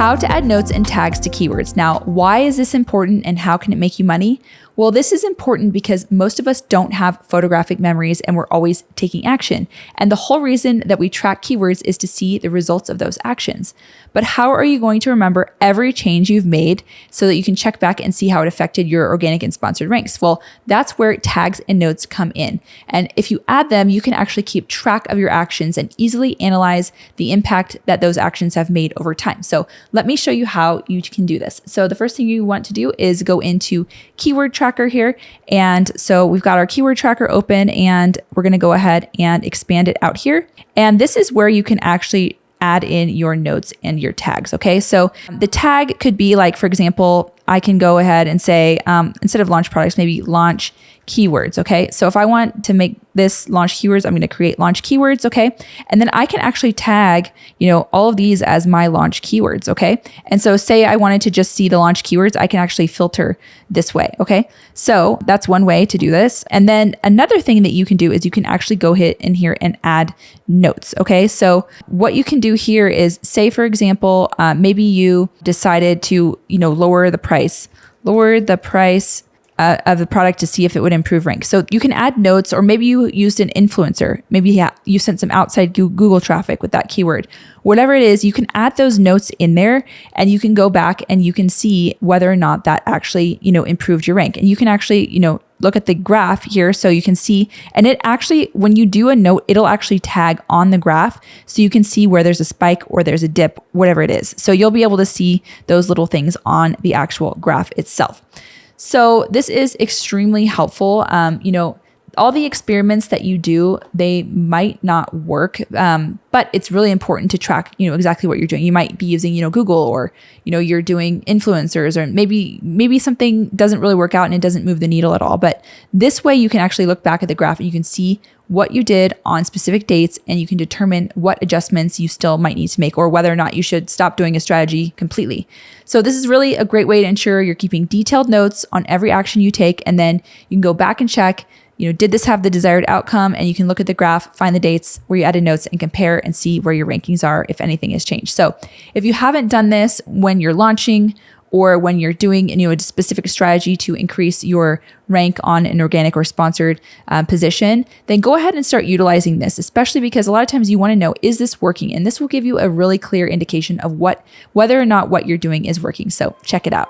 how to add notes and tags to keywords. Now, why is this important and how can it make you money? Well, this is important because most of us don't have photographic memories and we're always taking action. And the whole reason that we track keywords is to see the results of those actions. But how are you going to remember every change you've made so that you can check back and see how it affected your organic and sponsored ranks? Well, that's where tags and notes come in. And if you add them, you can actually keep track of your actions and easily analyze the impact that those actions have made over time. So let me show you how you can do this. So the first thing you want to do is go into keyword tracker here. And so we've got our keyword tracker open and we're going to go ahead and expand it out here. And this is where you can actually add in your notes and your tags. Okay. So the tag could be like, for example, I can go ahead and say, instead of launch products, maybe launch keywords. Okay. So if I want to make this launch keywords, I'm going to create launch keywords. Okay. And then I can actually tag, all of these as my launch keywords. Okay. And so say I wanted to just see the launch keywords, I can actually filter this way. Okay. So that's one way to do this. And then another thing that you can do is you can actually go hit in here and add notes. Okay. So what you can do here is say, for example, maybe you decided to, lower the price of the product to see if it would improve rank. So you can add notes, or maybe you used an influencer. Maybe you sent some outside Google traffic with that keyword. Whatever it is, you can add those notes in there and you can go back and you can see whether or not that actually, improved your rank. And you can actually, look at the graph here so you can see, and it actually, when you do a note, it'll actually tag on the graph so you can see where there's a spike or there's a dip, whatever it is. So you'll be able to see those little things on the actual graph itself. So this is extremely helpful. All the experiments that you do, they might not work, but it's really important to track, exactly what you're doing. You might be using, Google, or, you're doing influencers, or maybe something doesn't really work out and it doesn't move the needle at all. But this way you can actually look back at the graph and you can see what you did on specific dates, and you can determine what adjustments you still might need to make, or whether or not you should stop doing a strategy completely. So this is really a great way to ensure you're keeping detailed notes on every action you take. And then you can go back and check, did this have the desired outcome? And you can look at the graph, find the dates where you added notes, and compare and see where your rankings are if anything has changed. So if you haven't done this when you're launching, or when you're doing a specific strategy to increase your rank on an organic or sponsored position, then go ahead and start utilizing this, especially because a lot of times you want to know, is this working? And this will give you a really clear indication of whether or not what you're doing is working. So check it out.